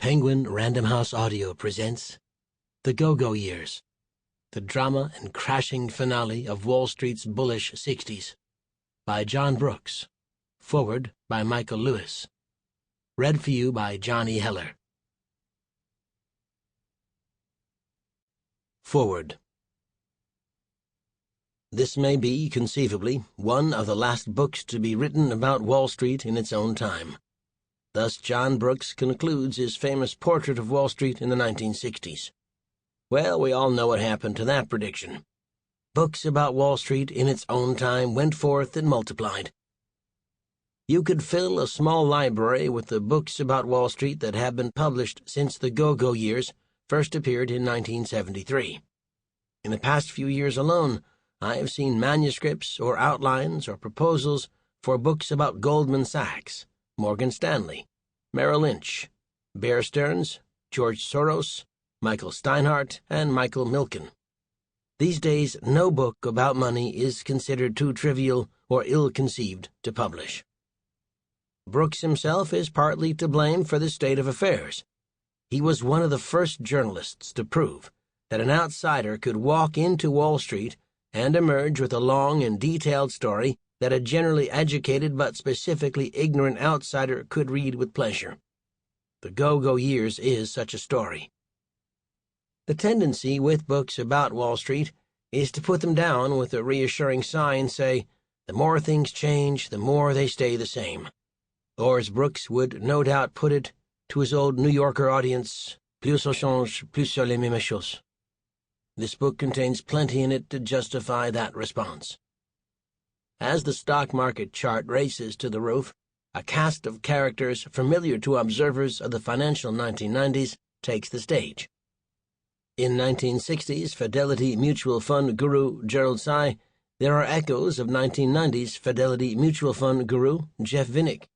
Penguin Random House Audio presents The Go-Go Years, the drama and crashing finale of Wall Street's Bullish 60s, by John Brooks. Foreword by Michael Lewis. Read for you by Johnny Heller. Foreword. This may be, conceivably, one of the last books to be written about Wall Street in its own time. Thus John Brooks concludes his famous portrait of Wall Street in the 1960s. Well, we all know what happened to that prediction. Books about Wall Street in its own time went forth and multiplied. You could fill a small library with the books about Wall Street that have been published since the Go-Go Years first appeared in 1973. In the past few years alone, I have seen manuscripts or outlines or proposals for books about Goldman Sachs, Morgan Stanley, Merrill Lynch, Bear Stearns, George Soros, Michael Steinhardt, and Michael Milken. These days, no book about money is considered too trivial or ill-conceived to publish. Brooks himself is partly to blame for this state of affairs. He was one of the first journalists to prove that an outsider could walk into Wall Street and emerge with a long and detailed story that a generally educated but specifically ignorant outsider could read with pleasure. The Go-Go Years is such a story. The tendency with books about Wall Street is to put them down with a reassuring sigh and say, the more things change, the more they stay the same. Or as Brooks would no doubt put it to his old New Yorker audience, plus ça change, plus c'est les mêmes choses. This book contains plenty in it to justify that response. As the stock market chart races to the roof, a cast of characters familiar to observers of the financial 1990s takes the stage. In 1960s Fidelity Mutual Fund guru Gerald Sy, there are echoes of 1990s Fidelity Mutual Fund guru Jeff Vinnick.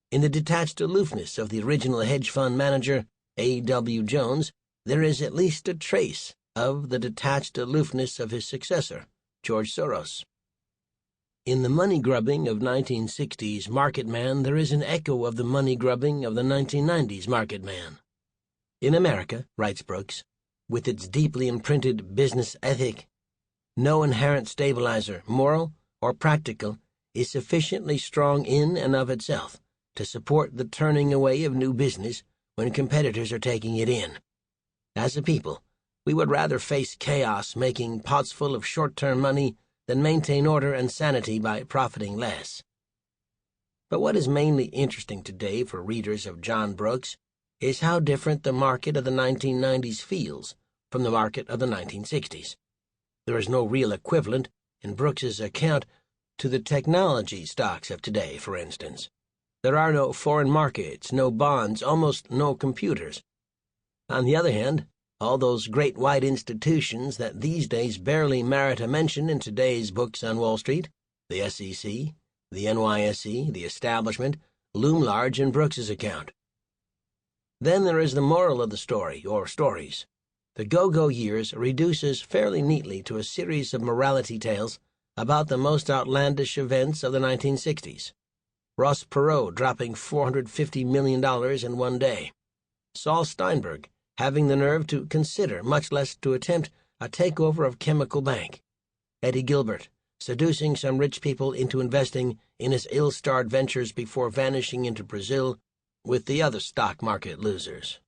In the detached aloofness of the original hedge fund manager, A.W. Jones, there is at least a trace of the detached aloofness of his successor, George Soros. In the money-grubbing of 1960s market man, there is an echo of the money-grubbing of the 1990s market man. In America, writes Brooks, with its deeply imprinted business ethic, no inherent stabilizer, moral or practical, is sufficiently strong in and of itself to support the turning away of new business when competitors are taking it in. As a people, we would rather face chaos making pots full of short-term money than maintain order and sanity by profiting less. But what is mainly interesting today for readers of John Brooks is how different the market of the 1990s feels from the market of the 1960s. There is no real equivalent in Brooks's account to the technology stocks of today, for instance. There are no foreign markets, no bonds, almost no computers. On the other hand, all those great white institutions that these days barely merit a mention in today's books on Wall Street, the SEC, the NYSE, the establishment, loom large in Brooks's account. Then there is the moral of the story, or stories. The Go-Go Years reduces fairly neatly to a series of morality tales about the most outlandish events of the 1960s. Ross Perot dropping $450 million in one day. Saul Steinberg having the nerve to consider, much less to attempt, a takeover of Chemical Bank. Eddie Gilbert seducing some rich people into investing in his ill-starred ventures before vanishing into Brazil with the other stock market losers.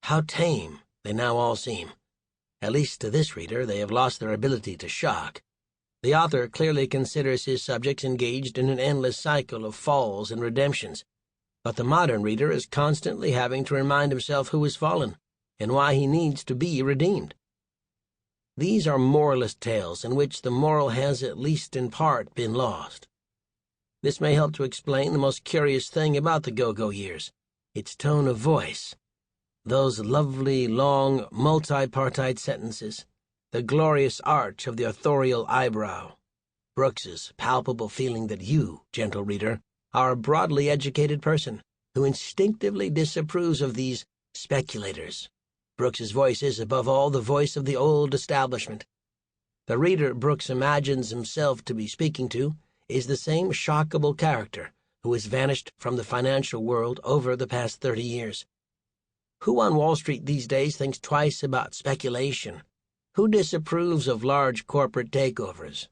How tame they now all seem. At least to this reader, they have lost their ability to shock. The author clearly considers his subjects engaged in an endless cycle of falls and redemptions, but the modern reader is constantly having to remind himself who has fallen and why he needs to be redeemed. These are moralist tales in which the moral has at least in part been lost. This may help to explain the most curious thing about the Go-Go Years, its tone of voice. Those lovely, long, multi-partite sentences, the glorious arch of the authorial eyebrow, Brooks's palpable feeling that you, gentle reader, are a broadly educated person who instinctively disapproves of these speculators. Brooks's voice is, above all, the voice of the old establishment. The reader Brooks imagines himself to be speaking to is the same shockable character who has vanished from the financial world over the past 30 years. Who on Wall Street these days thinks twice about speculation? Who disapproves of large corporate takeovers?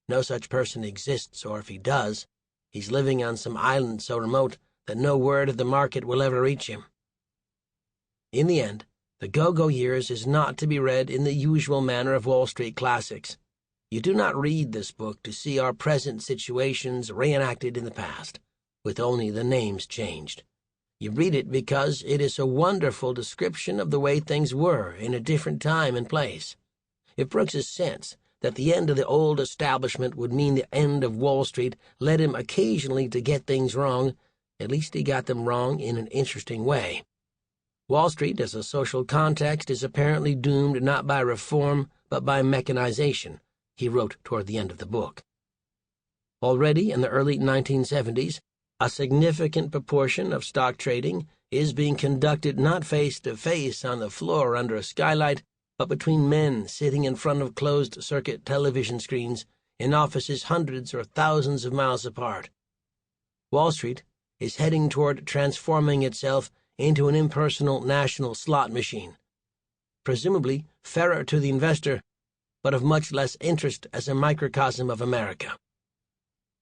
No such person exists, or if he does, he's living on some island so remote that no word of the market will ever reach him. In the end, The Go-Go Years is not to be read in the usual manner of Wall Street classics. You do not read this book to see our present situations reenacted in the past, with only the names changed. You read it because it is a wonderful description of the way things were in a different time and place. If Brooks's sense that the end of the old establishment would mean the end of Wall Street led him occasionally to get things wrong, at least he got them wrong in an interesting way. Wall Street as a social context is apparently doomed not by reform but by mechanization, he wrote toward the end of the book. Already in the early 1970s, a significant proportion of stock trading is being conducted not face-to-face on the floor under a skylight, but between men sitting in front of closed-circuit television screens in offices hundreds or thousands of miles apart. Wall Street is heading toward transforming itself into an impersonal national slot machine, presumably fairer to the investor, but of much less interest as a microcosm of America.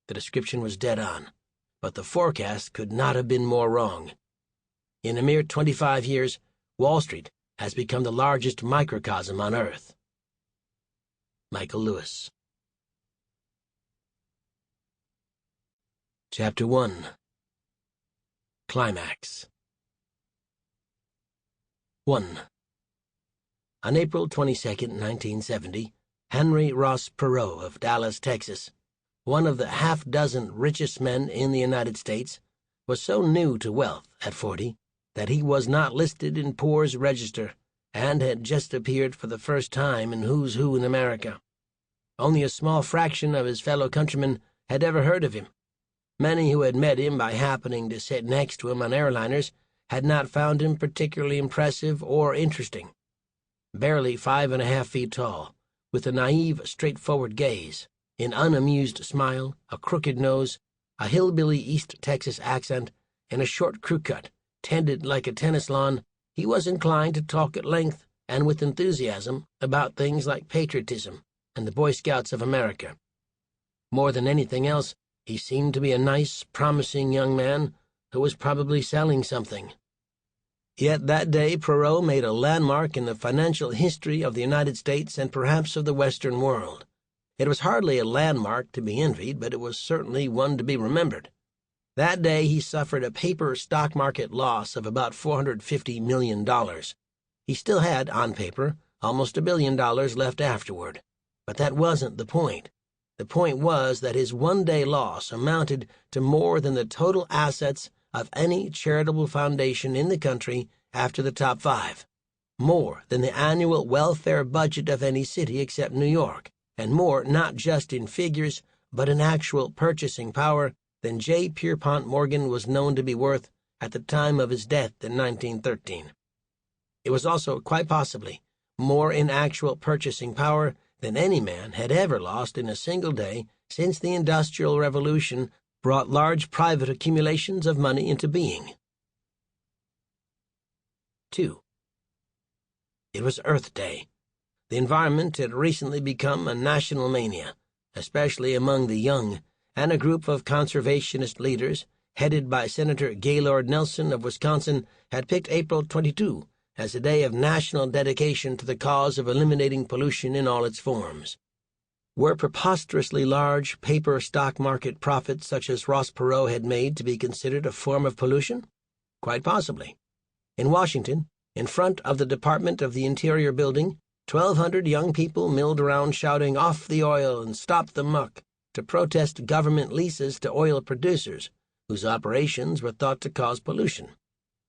The description was dead on, but the forecast could not have been more wrong. In a mere 25 years, Wall Street has become the largest microcosm on Earth. Michael Lewis. Chapter 1. Climax. 1. On April 22, 1970, Henry Ross Perot of Dallas, Texas, one of the half-dozen richest men in the United States, was so new to wealth at 40 that he was not listed in Poor's Register and had just appeared for the first time in Who's Who in America. Only a small fraction of his fellow countrymen had ever heard of him. Many who had met him by happening to sit next to him on airliners had not found him particularly impressive or interesting. Barely 5.5 feet tall, with a naive, straightforward gaze, an unamused smile, a crooked nose, a hillbilly East Texas accent, and a short crew cut, tended like a tennis lawn, he was inclined to talk at length and with enthusiasm about things like patriotism and the Boy Scouts of America. More than anything else, he seemed to be a nice, promising young man who was probably selling something. Yet that day Perot made a landmark in the financial history of the United States and perhaps of the Western world. It was hardly a landmark to be envied, but it was certainly one to be remembered. That day he suffered a paper stock market loss of about $450 million. He still had, on paper, almost $1 billion left afterward. But that wasn't the point. The point was that his one-day loss amounted to more than the total assets of any charitable foundation in the country after the top 5, more than the annual welfare budget of any city except New York, and more not just in figures, but in actual purchasing power than J. Pierpont Morgan was known to be worth at the time of his death in 1913. It was also, quite possibly, more in actual purchasing power than any man had ever lost in a single day since the Industrial Revolution brought large private accumulations of money into being. 2. It was Earth Day. The environment had recently become a national mania, especially among the young, and a group of conservationist leaders, headed by Senator Gaylord Nelson of Wisconsin, had picked April 22 as a day of national dedication to the cause of eliminating pollution in all its forms. Were preposterously large paper stock market profits such as Ross Perot had made to be considered a form of pollution? Quite possibly. In Washington, in front of the Department of the Interior building, 1,200 young people milled around shouting "Off the oil" and "Stop the muck" to protest government leases to oil producers, whose operations were thought to cause pollution.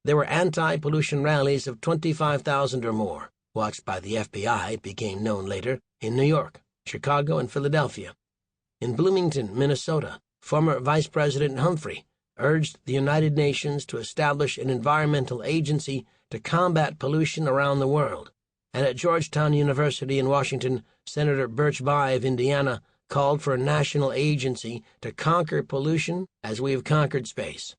There were anti-pollution rallies of 25,000 or more, watched by the FBI, it became known later, in New York, Chicago, and Philadelphia. In Bloomington, Minnesota, former Vice President Humphrey urged the United Nations to establish an environmental agency to combat pollution around the world, and at Georgetown University in Washington, Senator Birch Bayh of Indiana called for a national agency to conquer pollution as we have conquered space.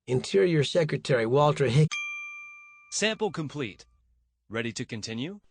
Interior Secretary Walter Hick Sample complete. Ready to continue?